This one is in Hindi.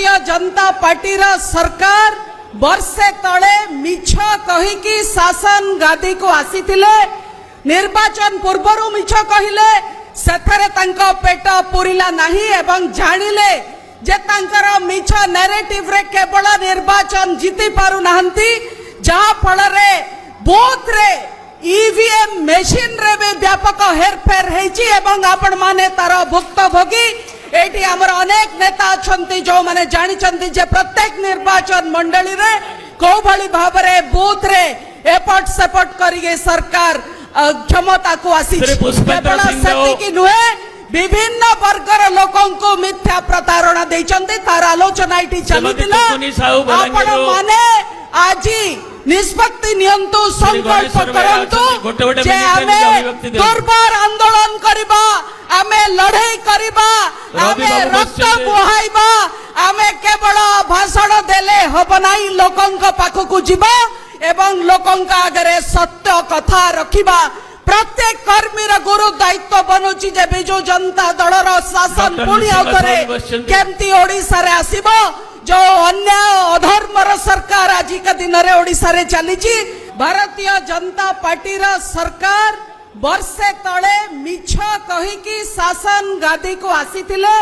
भारतीय जनता पार्टी रा सरकार वर्षे तले मिछ कहिकी शासन गादी को आसीथिले निर्वाचन पूर्वरु मिछ कहिले सेथरे तांको पेट पुरिला नाही एवं जानिले जे तांकर मिछ नैरेटिव रे केवल निर्वाचन जीति पारु नाहंती जहा फल रे बूथ रे ईवीएम मशीन रे भी व्यापक हेरफेर हेची एवं आपण माने तार भुक्तभोगी एटी हमर अनेक नेता अछंती जो माने जानि चंती जे प्रत्येक निर्वाचन मंडली रे को भली भाव रे बूथ रे एपट सेपट करिगे सरकार क्षमता को आसी केवल सती की नुहे विभिन्न वर्गर लोकों को मिथ्या प्रतारणा देचंती तार आलोचना इटी चलितिला आपण माने आजी निष्पत्ति नियंतु संकल्प करंतु जे आमे दुर्बार आंदोलन करिबा आमे लड़ाई करिबा आमे रक्त बुहाइबा आमे केवल भाषण देले हब नाही लोकंक पाखकु जिबा एवं लोकंक आगरे सत्य कथा रखिबा प्रत्येक कर्मी रा गुरु दायित्व बनुची जे बिजु जनता दल रा शासन पुणी आउतरे केमती ओडिसा रे आसीबो जो अन्याय अधर्मर सरकार आज का दिन रे ओडिसा रे चलीची भारतीय जनता पार्टी रा सरकार वर्षे तले मिछ कहिकी शासन गादी को आसीथिले